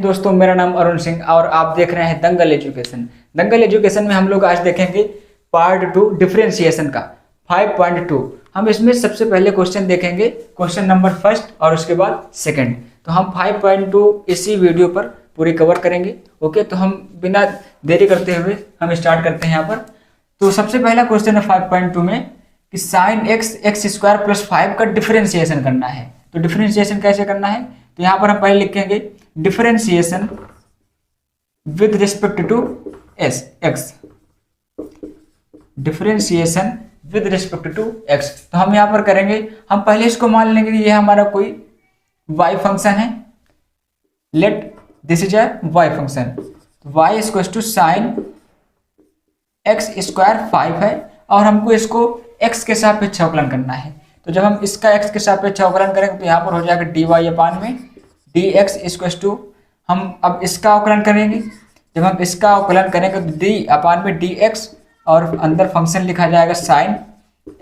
दोस्तों, मेरा नाम अरुण सिंह और आप देख रहे हैं दंगल एजुकेशन। दंगल एजुकेशन में हम लोग आज देखेंगे पार्ट 2 डिफरेंशिएशन का 5.2। हम इसमें सबसे पहले क्वेश्चन देखेंगे, क्वेश्चन नंबर फर्स्ट और उसके बाद सेकंड। तो हम 5.2 इसी वीडियो पर पूरी कवर करेंगे। ओके, तो हम बिना देरी करते हुए हम स्टार्ट करते हैं यहाँ पर। तो सबसे पहला क्वेश्चन है 5.2 में कि sine x x square plus 5 का डिफरेंशिएशन करना है। तो डिफरेंशिएशन कैसे करना है, तो यहाँ पर हम पहले लिखेंगे differentiation with respect to s x, differentiation with respect to x. तो हम यहाँ पर करेंगे, हम पहले इसको मान लेंगे कि ये हमारा कोई y फंक्शन है। Let this is a y function, y equal to sine x square 5 है और हमको इसको x के सापेक्ष अवकलन करना है। तो जब हम इसका x के सापेक्ष अवकलन करेंगे तो यहाँ पर हो जाएगा dy अपान में dx इक्वल टू, हम अब इसका अवकलन करेंगे। जब हम इसका अवकलन करेंगे तो d अपान में dx और अंदर फंक्शन लिखा जाएगा साइन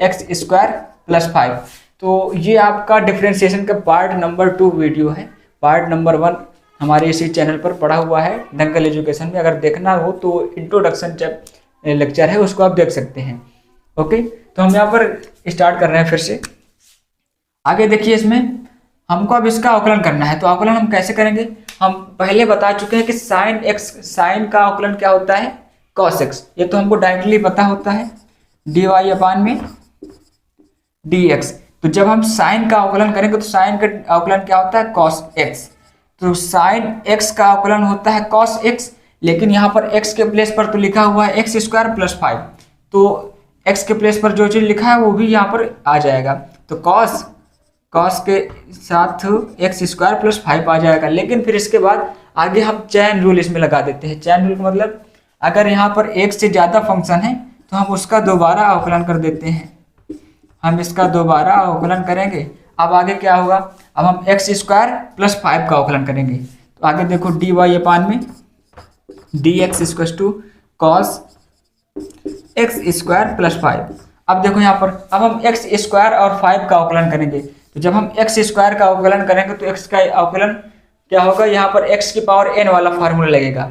एक्स स्क्वायर प्लस 5। तो ये आपका डिफरेंशिएशन का पार्ट नंबर 2 वीडियो है। पार्ट नंबर 1 हमारे इसी चैनल पर पढ़ा हुआ है दंगल एजुकेशन में। अगर देखना हो तो इंट्रोडक्शन लेक्चर है, उसको आप देख सकते हैं। ओके, तो हम यहाँ पर स्टार्ट कर रहे हैं फिर से। आगे देखिए, इसमें हमको अब इसका अवकलन करना है। तो अवकलन हम कैसे करेंगे, हम पहले बता चुके हैं कि साइन एक्स, साइन का अवकलन क्या होता है, कॉस एक्स। ये तो हमको डायरेक्टली पता होता है, डी वाई अपान में डी एक्स। तो जब हम साइन का अवकलन करेंगे तो साइन का अवकलन क्या होता है, कॉस एक्स। तो साइन एक्स का अवकलन होता है कॉस एक्स, लेकिन यहाँ पर एक्स के प्लेस पर तो लिखा हुआ है एक्स स्क्वायर प्लस 5। तो एक्स के प्लेस पर जो चीज़ लिखा है वो भी यहाँ पर आ जाएगा। तो कॉस के साथ एक्स स्क्वायर प्लस 5 आ जाएगा। लेकिन फिर इसके बाद आगे हम चैन रूल इसमें लगा देते हैं। चैन रूल का मतलब अगर यहाँ पर एक से ज़्यादा फंक्शन है तो हम उसका दोबारा अवकलन कर देते हैं। हम इसका दोबारा अवकलन करेंगे। अब आगे क्या होगा, अब हम एक्स स्क्वायर प्लस 5 का अवकलन करेंगे। तो आगे देखो डी वाई अपान में d x equal to cos x square plus 5। अब देखो यहाँ पर, अब हम एक्स स्क्वायर और 5 का अवकलन करेंगे। तो जब हम एक्स स्क्वायर का अवकलन करेंगे तो एक्स का अवकलन क्या होगा, यहाँ पर एक्स की पावर एन वाला फार्मूला लगेगा।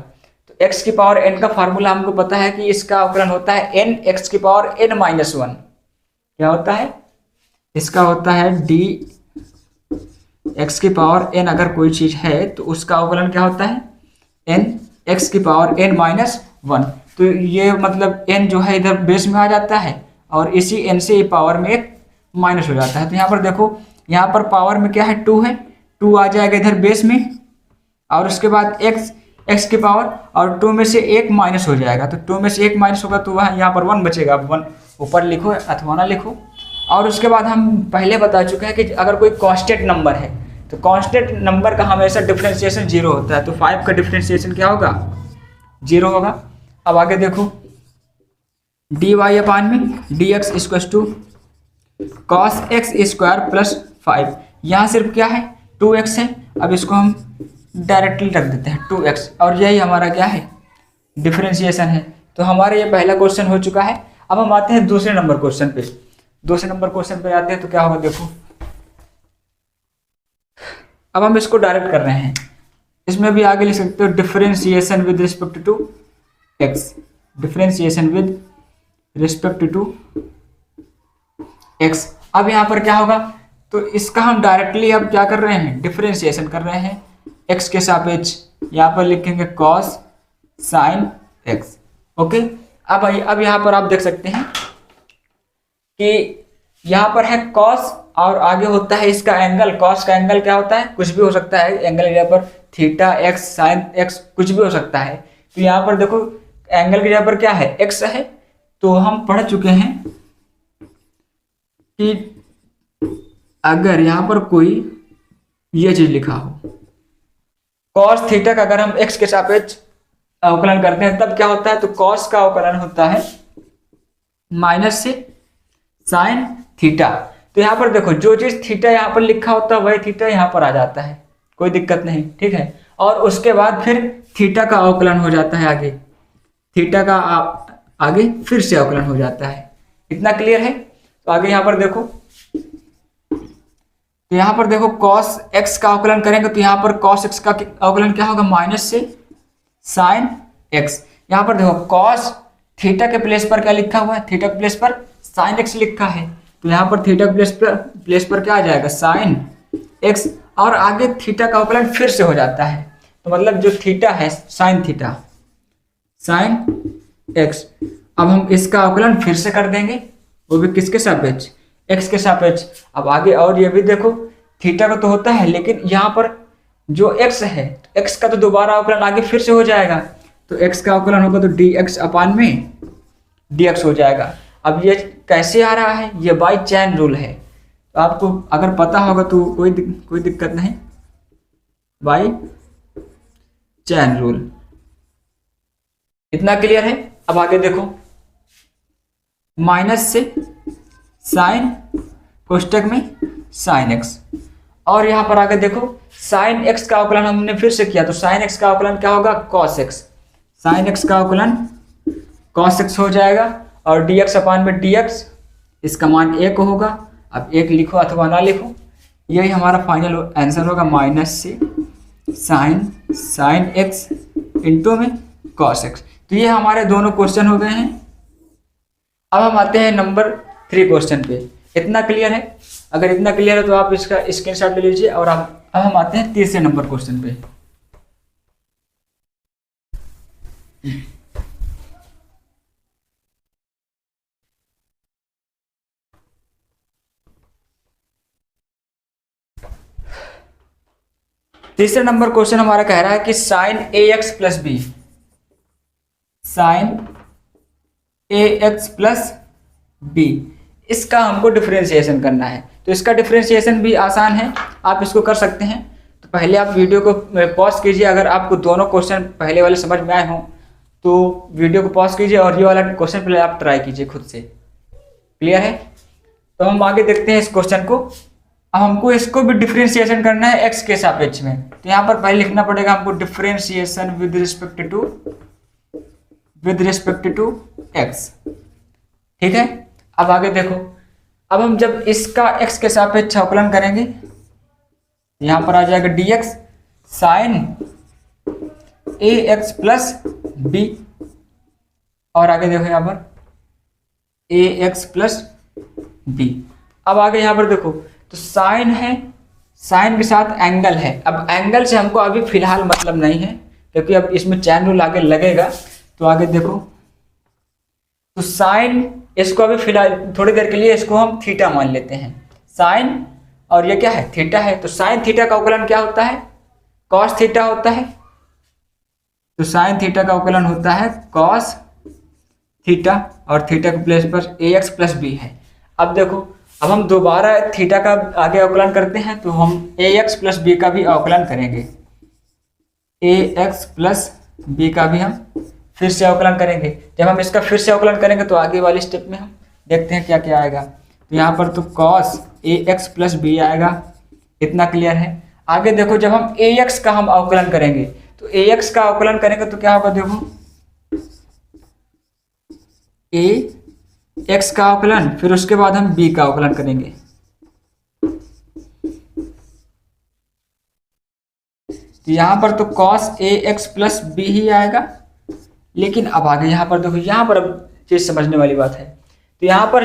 तो एक्स की पावर एन का फार्मूला हमको पता है कि इसका अवकलन होता है एन एक्स की पावर एन माइनस 1। क्या होता है, इसका होता है डी एक्स की पावर एन। अगर कोई चीज है तो उसका अवकलन क्या होता है, एन एक्स की पावर एन माइनस 1। तो ये मतलब n जो है इधर बेस में आ जाता है और इसी n से ये पावर में एक माइनस हो जाता है। तो यहाँ पर देखो, यहाँ पर पावर में क्या है, 2 है, 2 आ जाएगा इधर बेस में और उसके बाद x की पावर और 2 में से 1 माइनस हो जाएगा। तो 2 में से 1 माइनस होगा तो वहाँ यहाँ पर 1 बचेगा। 1 ऊपर लिखो अथवा ना लिखो। और उसके बाद हम पहले बता चुके हैं कि अगर कोई कांस्टेंट नंबर है तो कांस्टेंट नंबर का हमेशा डिफरेंशिएशन 0 होता है। तो 5 का डिफरेंशिएशन क्या होगा, 0 होगा। अब आगे देखो, डी वाई अपान में d x equal to cos x square plus 5। यहाँ सिर्फ क्या है, 2x है। अब इसको हम डायरेक्टली रख देते हैं 2x और यही हमारा क्या है, डिफरेंशिएशन है। तो हमारा ये पहला क्वेश्चन हो चुका है। अब हम आते हैं दूसरे नंबर क्वेश्चन पे। दूसरे नंबर क्वेश्चन पे आते हैं तो क्या होगा, देखो अब हम इसको डायरेक्ट कर रहे हैं। इसमें भी आगे लिख सकते हो differentiation with respect to x, differentiation with respect to x. अब यहाँ पर क्या होगा, तो इसका हम डायरेक्टली अब क्या कर रहे हैं, डिफरेंशिएशन कर रहे हैं एक्स के सापेक्ष। यहाँ पर लिखेंगे कॉस साइन एक्स। ओके, अब यहाँ पर आप देख सकते हैं कि यहाँ पर है कॉस और आगे होता है इसका एंगल। कॉस का एंगल क्या होता है, कुछ भी हो सकता है। एंगल यहाँ पर थीटा एक्स साइन एक्स कुछ भी हो सकता है। तो यहाँ पर देखो एंगल की जगह पर क्या है, एक्स है। तो हम पढ़ चुके हैं कि अगर यहाँ पर कोई ये चीज लिखा हो, कॉस थीटा का अगर हम एक्स के सापेक्ष अवकलन करते हैं तब क्या होता है, तो कॉस का अवकलन होता है माइनस से साइन थीटा। तो यहाँ पर देखो जो चीज थीटा यहाँ पर लिखा होता है वही थीटा यहाँ पर आ जाता है, कोई दिक्कत नहीं, ठीक है। और उसके बाद फिर थीटा का अवकलन हो जाता है आगे, थीटा का आगे फिर से अवकलन हो जाता है। इतना क्लियर है। तो आगे यहाँ पर देखो, तो यहाँ पर देखो cos x का अवकलन करेंगे तो यहाँ पर cos x का अवकलन क्या होगा, माइनस से sin x। यहाँ पर देखो cos थीटा के प्लेस पर क्या लिखा हुआ है, थीटा के प्लेस पर sin x लिखा है, तो यहाँ पर थीटा के प्लेस पर क्या आ जाएगा, sin x, और आगे थीटा का अवकलन फिर से हो जाता है, तो मतलब जो थीटा है sin थीटा sin x। अब हम इसका अवकलन फिर से कर देंगे, वो भी किसके सापेक्ष, x के सापेक्ष। अब आगे और ये भी देखो, थीटा का तो होता है, लेकिन यहाँ पर जो x है, x का तो दोबारा अवकलन आगे फिर से हो जाएगा, तो x का अवकलन होगा तो dx अपान में dx हो जाएगा। अब ये कैसे आ रहा है, ये बाय चैन रूल है, तो आपको अगर पता होगा तो कोई दिक्कत नहीं, बाय चैन रूल। इतना क्लियर है। अब आगे देखो, माइनस से साइन कोष्टक में साइन एक्स, और यहाँ पर आगे देखो साइन एक्स का अवकलन हमने फिर से किया, तो साइन एक्स का अवकलन क्या होगा, कॉस एक्स, साइन एक्स का अवकलन कॉस एक्स हो जाएगा, और dx अपान में dx, इसका मान 1 होगा। अब 1 लिखो अथवा ना लिखो, यही हमारा फाइनल आंसर होगा, माइनस से साइन एक्स इंटू में कॉस एक्स। तो ये हमारे दोनों क्वेश्चन हो गए हैं। अब हम आते हैं नंबर 3 क्वेश्चन पे। इतना क्लियर है? अगर इतना क्लियर है तो आप इसका स्क्रीनशॉट ले लीजिए। और अब हम आते हैं तीसरे नंबर क्वेश्चन पे। तीसरे नंबर क्वेश्चन हमारा कह रहा है कि साइन ए एक्स प्लस बी, साइन ए एक्स प्लस बी, इसका हमको डिफरेंशिएशन करना है। तो इसका डिफरेंशिएशन भी आसान है, आप इसको कर सकते हैं। तो पहले आप वीडियो को पॉज कीजिए, अगर आपको दोनों क्वेश्चन पहले वाले समझ में आए हों तो वीडियो को पॉज कीजिए और ये वाला क्वेश्चन पहले आप ट्राई कीजिए खुद से। क्लियर है? तो हम आगे देखते हैं इस क्वेश्चन को। अब हमको इसको भी डिफरेंशिएशन करना है एक्स के सापेक्ष में। तो यहाँ पर पहले लिखना पड़ेगा हमको differentiation with respect to x. ठीक है? अब आगे देखो, अब हम जब इसका x के सापेक्ष अवकलन करेंगे, यहां पर आ जाएगा dx साइन ए एक्स प्लस बी, और आगे देखो यहां पर ए एक्स प्लस बी। अब आगे यहां पर देखो, तो साइन है, साइन के साथ एंगल है। अब एंगल से हमको अभी फिलहाल मतलब नहीं है, क्योंकि अब इसमें चैन रूल आगे लगेगा। तो आगे देखो, तो साइन, इसको अभी फिलहाल थोड़ी देर के लिए इसको हम थीटा मान लेते हैं, साइन, और ये क्या है, थीटा है। तो साइन थीटा का अवकलन क्या होता है, कॉस थीटा होता है। तो साइन थीटा का अवकलन होता है कॉस थीटा, और थीटा के प्लेस पर ए एक्स प्लस बी है। अब देखो, अब हम दोबारा थीटा का आगे अवकलन करते हैं, तो हम ए एक्स प्लस बी का भी अवकलन करेंगे, ए एक्स प्लस बी का भी हम फिर से अवकलन करेंगे। जब हम इसका फिर से अवकलन करेंगे तो आगे वाले स्टेप में हम देखते हैं क्या क्या आएगा। तो यहाँ पर तो cos ए एक्स प्लस बी आएगा। इतना क्लियर है? आगे देखो, जब हम ए एक्स का हम अवकलन करेंगे, तो ए एक्स का अवकलन करेंगे तो क्या होगा, देखो ए एक्स का अवकलन, फिर उसके बाद हम बी का अवकलन करेंगे। तो यहाँ पर तो cos ए एक्स प्लस बी ही आएगा। लेकिन अब आगे यहाँ पर देखो, यहाँ पर अब चीज समझने वाली बात है। तो यहाँ पर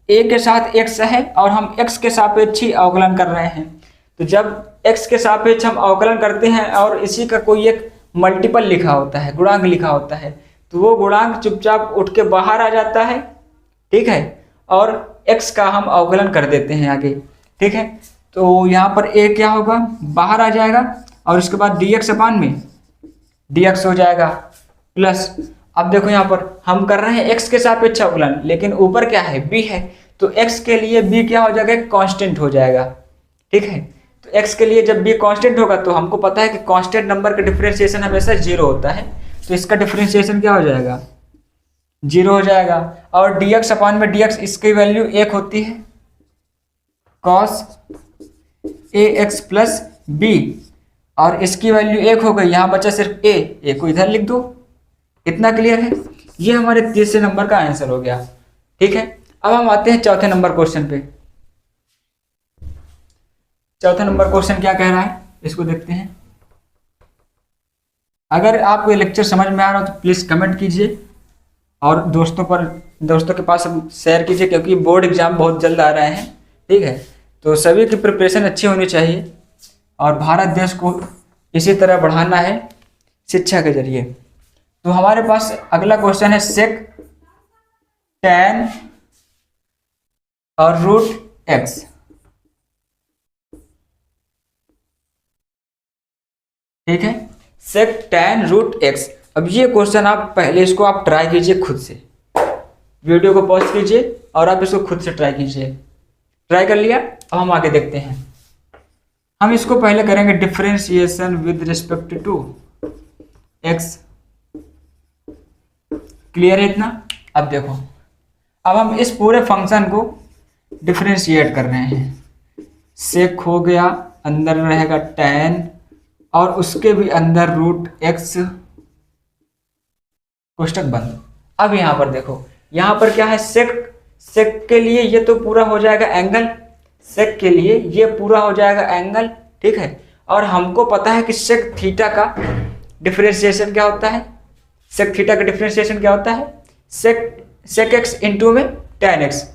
a के साथ x है और हम x के सापेक्ष ही अवकलन कर रहे हैं। तो जब x के सापेक्ष हम अवकलन करते हैं और इसी का कोई एक मल्टीपल लिखा होता है, गुणांक लिखा होता है, तो वो गुणांक चुपचाप उठ के बाहर आ जाता है। ठीक है? और x का हम अवकलन कर देते हैं आगे। ठीक है? तो यहाँ पर a क्या होगा, बाहर आ जाएगा, और उसके बाद dx अपान में dx हो जाएगा प्लस। अब देखो यहाँ पर हम कर रहे हैं x के सापेक्ष अवकलन, लेकिन ऊपर क्या है, b है, तो x के लिए b क्या हो जाएगा, कांस्टेंट हो जाएगा। ठीक है? तो x के लिए जब b कांस्टेंट होगा तो हमको पता है कि कांस्टेंट नंबर का डिफरेंशिएशन हमेशा 0 होता है, तो इसका डिफरेंशिएशन क्या हो जाएगा, 0 हो जाएगा। और dx अपान में dx, इसकी वैल्यू 1 होती है, cos ए एक्स प्लस बी, और इसकी वैल्यू 1 हो गई, यहाँ बचा सिर्फ a को इधर लिख दो। इतना क्लियर है? ये हमारे तीसरे नंबर का आंसर हो गया। ठीक है? अब हम आते हैं चौथे नंबर क्वेश्चन पे। चौथा नंबर क्वेश्चन क्या कह रहा है, इसको देखते हैं। अगर आपको ये लेक्चर समझ में आ रहा हो तो प्लीज़ कमेंट कीजिए और दोस्तों के पास शेयर कीजिए, क्योंकि बोर्ड एग्जाम बहुत जल्द आ रहे हैं, ठीक है। तो सभी की प्रिपरेशन अच्छी होनी चाहिए और भारत देश को इसी तरह बढ़ाना है शिक्षा के जरिए। तो हमारे पास अगला क्वेश्चन है सेक tan और रूट एक्स। ठीक है, सेक tan रूट एक्स। अब ये क्वेश्चन आप पहले इसको आप ट्राई कीजिए खुद से, वीडियो को पॉज कीजिए और आप इसको खुद से ट्राई कीजिए। ट्राई कर लिया, अब हम आगे देखते हैं। हम इसको पहले करेंगे differentiation with respect to x. Clear है इतना? अब देखो, अब हम इस पूरे फंक्शन को डिफरेंशिएट कर रहे हैं। सेक हो गया, अंदर रहेगा tan और उसके भी अंदर रूट एक्स, कोष्टक बंद। अब यहां पर देखो, यहां पर क्या है, सेक के लिए ये तो पूरा हो जाएगा एंगल, सेक के लिए ये पूरा हो जाएगा एंगल, ठीक है। और हमको पता है कि सेक थीटा का डिफरेंशिएशन क्या होता है, सेक थीटा का डिफरेंशिएशन क्या होता है, सेक एक्स इंटू में tan एक्स।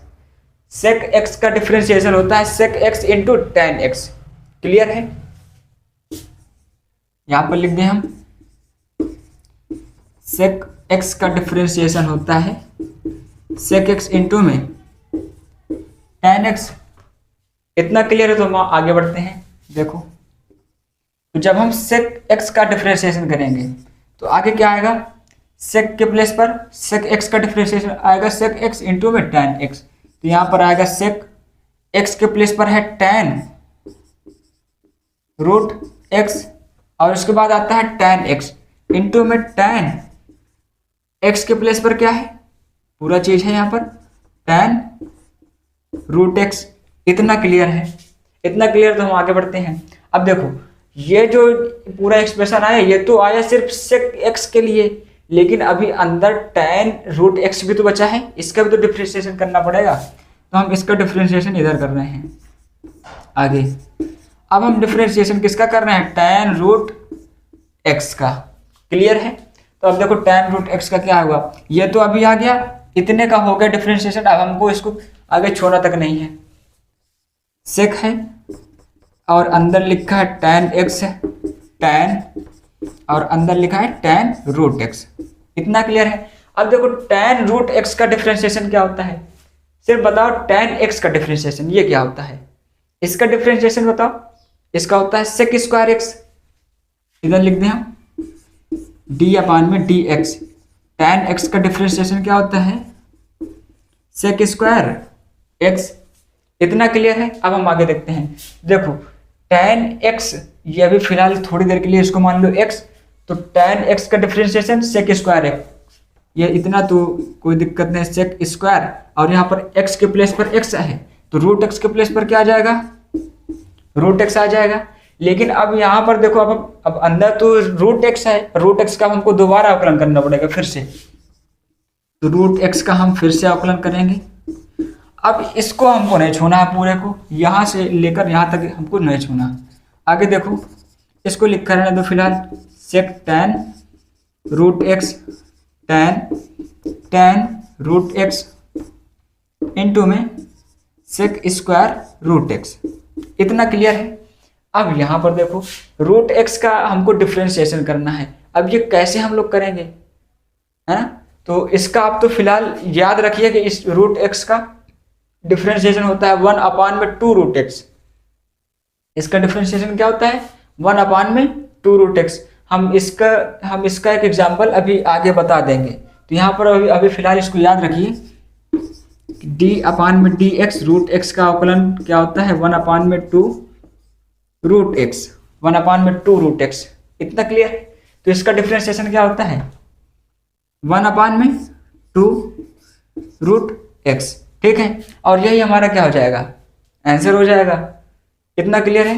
सेक एक्स का डिफरेंशिएशन होता है sec x into tan x. Clear है? यहां पर लिख दें हम, सेक एक्स का डिफरेंशिएशन होता है सेक एक्स इंटू में tan एक्स। इतना क्लियर है तो हम आगे बढ़ते हैं। देखो, तो जब हम सेक एक्स का डिफरेंशिएशन करेंगे तो आगे क्या आएगा, सेक के प्लेस पर सेक एक्स का डिफरेंशिएशन आएगा सेक एक्स इंटू में tan एक्स। तो यहां पर आएगा सेक एक्स के प्लेस पर है tan रूट एक्स और उसके बाद आता है tan एक्स इंटू में tan एक्स के प्लेस पर क्या है, पूरा चीज है यहां पर tan रूट एक्स। इतना क्लियर है? इतना क्लियर तो हम आगे बढ़ते हैं। अब देखो, ये जो पूरा एक्सप्रेशन आया ये तो आया सिर्फ सेक एक्स के लिए, लेकिन अभी अंदर tan रूट एक्स भी तो बचा है, इसका भी तो डिफरेंशिएशन करना पड़ेगा। तो हम इसका डिफरेंशिएशन इधर कर रहे हैं आगे। अब हम डिफरेंशिएशन किसका कर रहे हैं, tan रूट एक्स का। क्लियर है? तो अब देखो tan रूट एक्स का क्या होगा, ये तो अभी आ गया, इतने का हो गया डिफरेंशिएशन। अब हमको इसको आगे छोड़ना तक नहीं है। सेक है और अंदर लिखा है tan एक्स है, tan और अंदर लिखा है tan रूट एक्स। इतना क्लियर है? अब देखो tan रूट एक्स का डिफरेंशिएशन क्या होता है, सिर्फ बताओ tan एक्स का डिफरेंशिएशन ये क्या होता है, इसका डिफरेंशिएशन बताओ। इसका होता है सेक स्क्वायर एक्स, इधर लिख दें हम डी अपान में डी एक्स। tan एक्स का डिफरेंशिएशन क्या होता है, सेक स्क्वायर एक्स। इतना क्लियर है? अब हम आगे देखते हैं। देखो tan एक्स, ये अभी फिलहाल थोड़ी देर के लिए इसको मान लो x, तो tan एक्स का डिफरेंशिएशन सेक स्क्वायर एक्स, ये इतना तो कोई दिक्कत नहीं, सेक स्क्वायर और यहाँ पर x के प्लेस पर x है तो रूट एक्स के प्लेस पर क्या आ जाएगा, रूट एक्स आ जाएगा। लेकिन अब यहाँ पर देखो, अब अंदर तो रूट एक्स है, रूट एक्स का हमको दोबारा अवकलन करना पड़ेगा फिर से, तो रूट एक्स का हम फिर से अवकलन करेंगे। अब इसको हमको नहीं छूना है, पूरे को यहाँ से लेकर यहाँ तक हमको नहीं छूना। आगे देखो, इसको लिख कर रहने दो फिलहाल, sec tan root x, tan root x into में सेक स्क्वायर रूट एक्स। इतना क्लियर है? अब यहाँ पर देखो, रूट एक्स का हमको डिफरेंशिएशन करना है। अब ये कैसे हम लोग करेंगे, है ना? तो इसका आप तो फिलहाल याद रखिए कि इस रूट एक्स का डिफरेंशिएशन होता है 1 अपान में 2 रूट एक्स। इसका डिफरेंशिएशन क्या होता है, 1 अपान में 2 रूट एक्स। हम इसका एक एग्जाम्पल अभी आगे बता देंगे। तो यहाँ पर अभी फिलहाल इसको याद रखिए, डी अपान में डी एक्स, रूट एक्स का अवकलन क्या होता है 1 अपान में 2 रूट एक्स, 1 अपान में 2 रूट एक्स। इतना क्लियर है? तो इसका डिफरेंशिएशन क्या होता है 1 अपान में 2 रूट एक्स, ठीक है। और यही हमारा क्या हो जाएगा, आंसर हो जाएगा। इतना क्लियर है?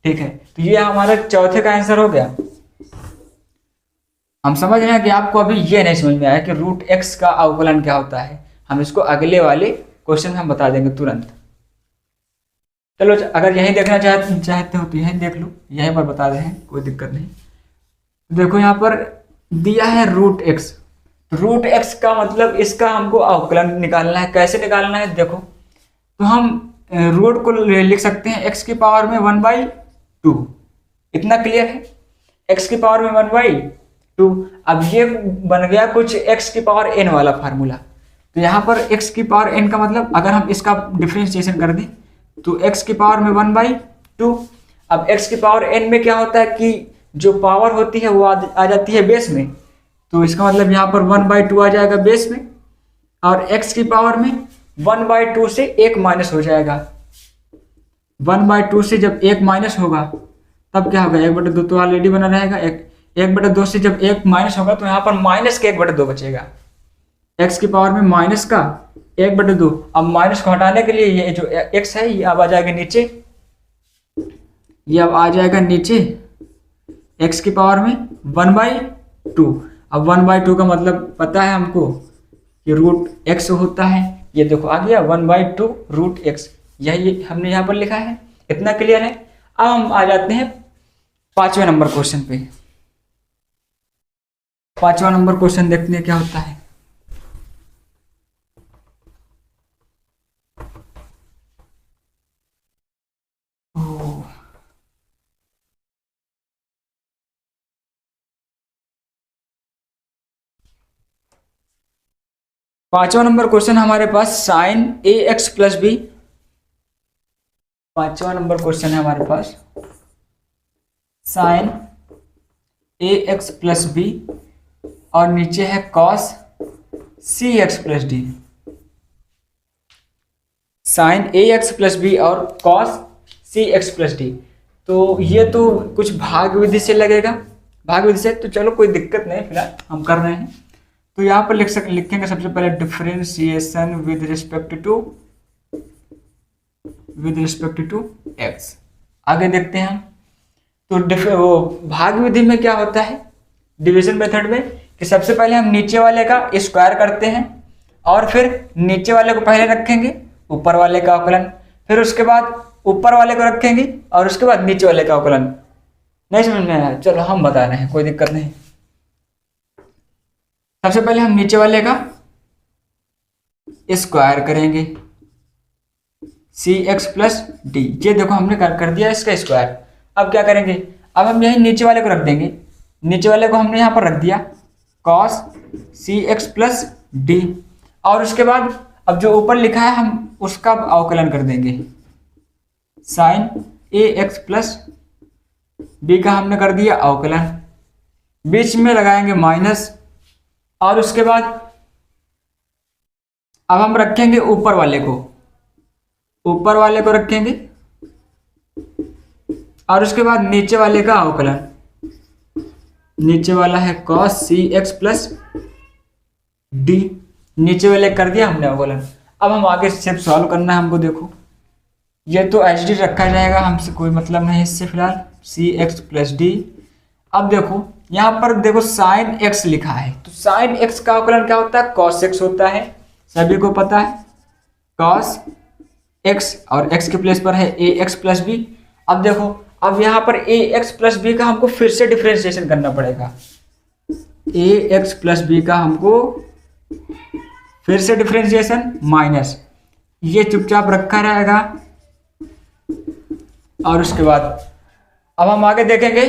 ठीक है, तो ये हमारा चौथे का आंसर हो गया। हम समझ रहे हैं कि आपको अभी ये नहीं समझ में आया कि रूट एक्स का अवकलन क्या होता है। हम इसको अगले वाले क्वेश्चन में हम बता देंगे तुरंत। चलो अगर यही देखना चाहते हो तो यही देख लो, यहीं पर बता रहे हैं, कोई दिक्कत नहीं। देखो यहाँ पर दिया है रूट एक्स, रूट एक्स का मतलब इसका हमको अवकलन निकालना है। कैसे निकालना है देखो, तो हम रूट को लिख सकते हैं एक्स की पावर में 1/2, इतना क्लियर है, एक्स की पावर में 1/2। अब ये बन गया कुछ एक्स की पावर एन वाला फार्मूला। तो यहाँ पर एक्स की पावर एन का मतलब अगर हम इसका डिफरेंशिएशन कर दें तो एक्स की पावर में 1/2। अब एक्स की पावर एन में क्या होता है कि जो पावर होती है वो आ जाती है बेस में, तो इसका मतलब यहाँ पर 1/2 आ जाएगा बेस में, और x की पावर में 1/2 से 1 माइनस हो जाएगा। 1/2 से जब 1 माइनस होगा तब क्या होगा, 1/2 तो ऑलरेडी बना रहेगा, 1/2 से जब 1 माइनस होगा तो यहाँ पर माइनस के 1/2 बचेगा, x की पावर में माइनस का 1/2। अब माइनस को हटाने के लिए ये जो x है ये अब आ जाएगा नीचे, ये अब आ जाएगा नीचे x की पावर में 1/2। अब 1/2 का मतलब पता है हमको कि रूट x होता है, ये देखो आ गया 1/2 रूट x, यही हमने यहाँ पर लिखा है, इतना क्लियर है। अब हम आ जाते हैं 5वें नंबर क्वेश्चन पे। 5वां नंबर क्वेश्चन देखते हैं क्या होता है। पांचवा नंबर क्वेश्चन हमारे पास साइन ए एक्स प्लस बी। पांचवा नंबर क्वेश्चन है हमारे पास साइन ए एक्स प्लस बी और नीचे है कॉस सी एक्स प्लस डी। साइन ए एक्स प्लस बी और कॉस सी एक्स प्लस डी, तो ये तो कुछ भाग विधि से लगेगा, भाग विधि से, तो चलो कोई दिक्कत नहीं, फिलहाल हम कर रहे हैं। तो यहाँ पर लिखेंगे सबसे पहले differentiation with respect to x. आगे देखते हैं हम। तो वो भाग विधि में क्या होता है डिवीजन मेथड में कि सबसे पहले हम नीचे वाले का स्क्वायर करते हैं और फिर नीचे वाले को पहले रखेंगे, ऊपर वाले का अवकलन, फिर उसके बाद ऊपर वाले को रखेंगे और उसके बाद नीचे वाले का अवकलन। नहीं समझ में आया, चलो हम बता रहे हैं, कोई दिक्कत नहीं। सबसे पहले हम नीचे वाले का स्क्वायर करेंगे सी एक्स प्लस डी, ये देखो हमने कर दिया इसका स्क्वायर। अब क्या करेंगे, अब हम यही नीचे वाले को रख देंगे, नीचे वाले को हमने यहाँ पर रख दिया कॉस सी एक्स प्लस डी, और उसके बाद अब जो ऊपर लिखा है हम उसका अवकलन कर देंगे, साइन ए एक्स प्लस बी का हमने कर दिया अवकलन, बीच में लगाएंगे माइनस, और उसके बाद अब हम रखेंगे ऊपर वाले को, ऊपर वाले को रखेंगे और उसके बाद नीचे वाले का अवकलन, नीचे वाला है cos सी एक्स प्लस डी, नीचे वाले कर दिया हमने अवकलन। अब हम आगे सिर्फ सॉल्व करना है हमको। देखो ये तो एच डी रखा जाएगा, हमसे कोई मतलब नहीं इससे फिलहाल, सी एक्स प्लस डी। अब देखो यहाँ पर देखो साइन एक्स लिखा है, तो साइन एक्स का अवकलन क्या होता है, कॉस एक्स होता है, सभी को पता है, कॉस एक्स, और एक्स के प्लेस पर है ए एक्स प्लस बी। अब देखो अब यहाँ पर ए एक्स प्लस बी का हमको फिर से डिफरेंशिएशन करना पड़ेगा, ए एक्स प्लस बी का हमको फिर से डिफरेंशिएशन माइनस, ये चुपचाप रखा रहेगा। और उसके बाद अब हम आगे देखेंगे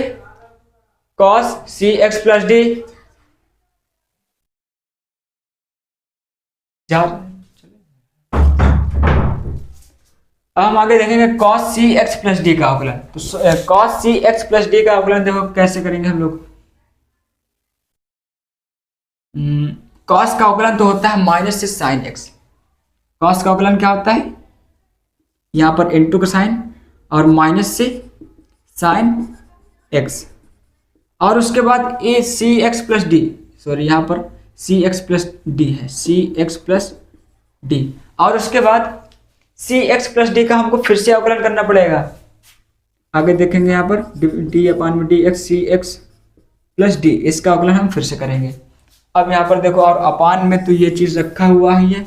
cos सी एक्स प्लस डी, अब हम आगे देखेंगे cos सी एक्स प्लस डी का अवकलन। तो cos सी एक्स प्लस डी का अवकलन देखो कैसे करेंगे हम लोग। cos का अवकलन तो होता है माइनस से साइन एक्स, cos का अवकलन क्या होता है, यहाँ पर इनटू का साइन और माइनस से साइन एक्स, और उसके बाद ए सी एक्स प्लस डी, सॉरी यहाँ पर सी एक्स प्लस डी है, सी एक्स प्लस डी, और उसके बाद सी एक्स प्लस डी का हमको फिर से अवकलन करना पड़ेगा। आगे देखेंगे यहाँ पर डी अपान में डी एक्स सी एक्स प्लस डी, इसका अवकलन हम फिर से करेंगे। अब यहाँ पर देखो और अपान में तो ये चीज रखा हुआ ही है,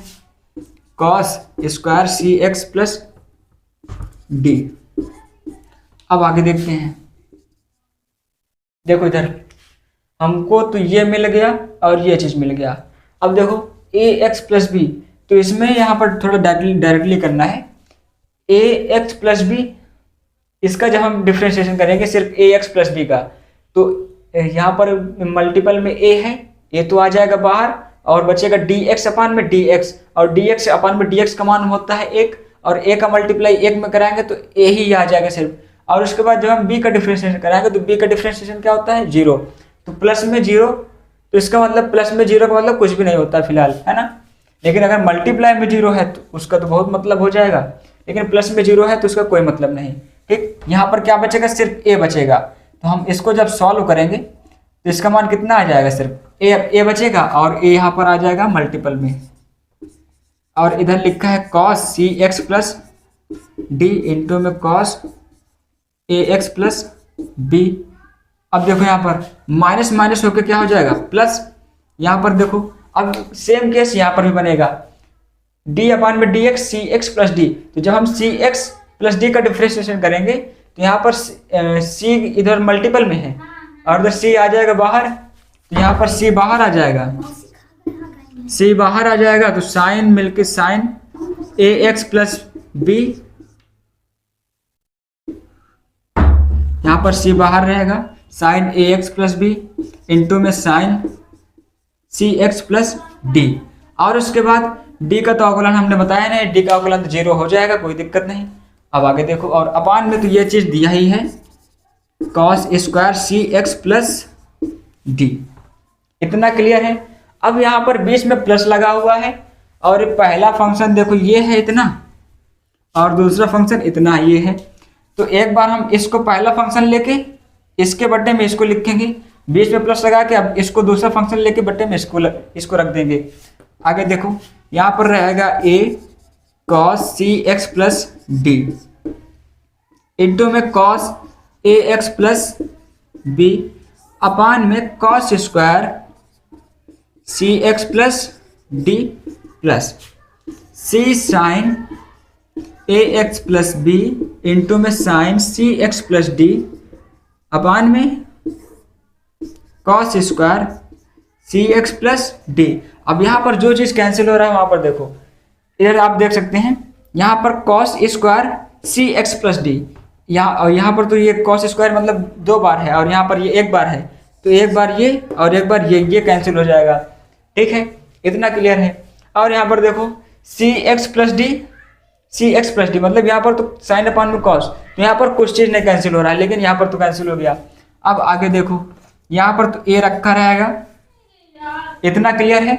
कॉस स्क्वायर सी एक्स प्लस डी। अब आगे देखते हैं, देखो इधर हमको तो ये मिल गया और ये चीज मिल गया। अब देखो ए एक्स प्लस बी, तो इसमें यहाँ पर थोड़ा डायरेक्टली करना है। ए एक्स प्लस बी, इसका जब हम डिफ्रेंशिएशन करेंगे सिर्फ ए एक्स प्लस बी का, तो यहाँ पर मल्टीपल में ए है, ए तो आ जाएगा बाहर और बचेगा डी एक्स अपान में डी एक्स, और डी एक्स अपान में डी एक्स का मान होता है एक, और ए का मल्टीप्लाई एक में कराएंगे तो ए ही आ जाएगा सिर्फ। और उसके बाद जब हम बी का डिफ्रेंशिएशन कराएंगे तो बी का डिफ्रेंशिएशन क्या होता है, जीरो। तो प्लस में जीरो, तो इसका मतलब प्लस में जीरो का मतलब कुछ भी नहीं होता फिलहाल, है ना। लेकिन अगर मल्टीप्लाई में जीरो है तो उसका तो बहुत मतलब हो जाएगा, लेकिन प्लस में जीरो है तो उसका कोई मतलब नहीं। ठीक, यहाँ पर क्या बचेगा, सिर्फ ए बचेगा। तो हम इसको जब सॉल्व करेंगे तो इसका मान कितना आ जाएगा, सिर्फ ए बचेगा, और ए यहाँ पर आ जाएगा मल्टीपल में। और इधर लिखा है कॉस सी एक्स प्लस डी इंटू में cos A x plus B. अब देखो यहाँ पर माइनस माइनस होकर क्या हो जाएगा, प्लस। यहाँ पर देखो अब सेम केस यहाँ पर भी बनेगा, डी अपान में डी एक्स सी एक्स प्लस डी। तो जब हम सी एक्स प्लस डी का डिफ्रेंशिएशन करेंगे तो यहाँ पर सी इधर मल्टीपल में है और उधर सी आ जाएगा बाहर, तो यहाँ पर सी बाहर आ जाएगा, सी बाहर आ जाएगा। तो साइन मिलके साइन ए एक्स प्लस बी, यहाँ पर सी बाहर रहेगा, साइन ए एक्स प्लस बी इंटू में साइन सी एक्स प्लस डी। और उसके बाद डी का तो अवकलन हमने बताया नहीं, डी का अवकलन तो जीरो हो जाएगा, कोई दिक्कत नहीं। अब आगे देखो, और अपान में तो ये चीज दिया ही है, कॉस स्क्वायर सी एक्स प्लस डी। इतना क्लियर है। अब यहाँ पर बीच में प्लस लगा हुआ है, और पहला फंक्शन देखो ये है इतना, और दूसरा फंक्शन इतना ये है। तो एक बार हम इसको पहला फंक्शन लेके इसके बट्टे में इसको लिखेंगे, बीच में प्लस लगा के अब इसको दूसरा फंक्शन लेके बट्टे में इसको रख देंगे। आगे देखो यहाँ पर रहेगा ए कॉस सी एक्स प्लस डी इंटू में cos A x plus B अपान में कॉस स्क्वायर सी एक्स प्लस डी प्लस सी साइन ए एक्स प्लस बी इंटू में साइन सी एक्स प्लस डी अपान में कॉस स्क्वायर सी एक्स प्लस डी। अब यहाँ पर जो चीज़ कैंसिल हो रहा है वहाँ पर देखो, इधर आप देख सकते हैं यहाँ पर कॉस स्क्वायर सी एक्स प्लस डी, यहाँ पर तो ये कॉस स्क्वायर मतलब दो बार है और यहाँ पर ये एक बार है, तो एक बार ये और एक बार ये कैंसिल हो जाएगा। ठीक है, इतना क्लियर है। और यहाँ पर देखो सी एक्स प्लस डी मतलब यहाँ पर तो साइन अपान में कॉस, तो यहाँ पर कुछ चीज़ नहीं कैंसिल हो रहा है, लेकिन यहाँ पर तो कैंसिल हो गया। अब आगे देखो यहाँ पर तो ए रखा रहेगा, इतना क्लियर है।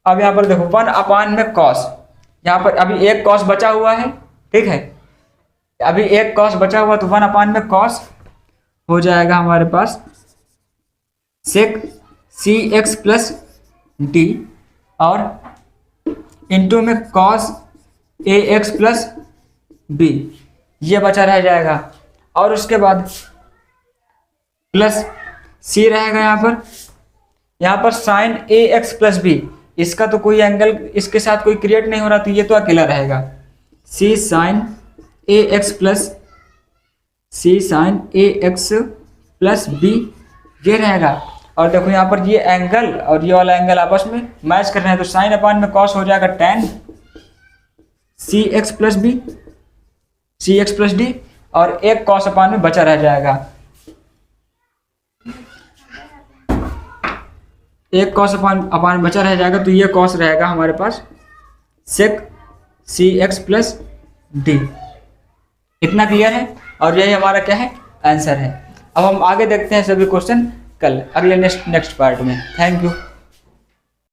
अब यहाँ पर देखो वन अपान में कॉस, यहाँ पर अभी एक कॉस बचा हुआ है, ठीक है, अभी एक कॉस बचा हुआ, तो वन अपान में कॉस हो जाएगा हमारे पास सेक सी एक्स प्लस डी और इंटू में cos A x plus B, ये बचा रह जाएगा। और उसके बाद प्लस सी रहेगा यहाँ पर साइन ए एक्स प्लस बी, इसका तो कोई एंगल इसके साथ कोई क्रिएट नहीं हो रहा, तो ये तो अकेला रहेगा। सी साइन ए एक्स प्लस बी ये रहेगा। और देखो यहाँ पर ये एंगल और ये वाला एंगल आपस में मैच कर रहे हैं, तो साइन अपान में कॉस हो जाएगा टेन सी एक्स प्लस डी और एक कॉस अपान में बचा रह जाएगा, एक कॉस अपान बचा रह जाएगा, तो ये कॉस रहेगा हमारे पास सेक सी एक्स प्लस डी। इतना क्लियर है और यही हमारा क्या है, आंसर है। अब हम आगे देखते हैं सभी क्वेश्चन कल अगले नेक्स्ट पार्ट में। Thank you.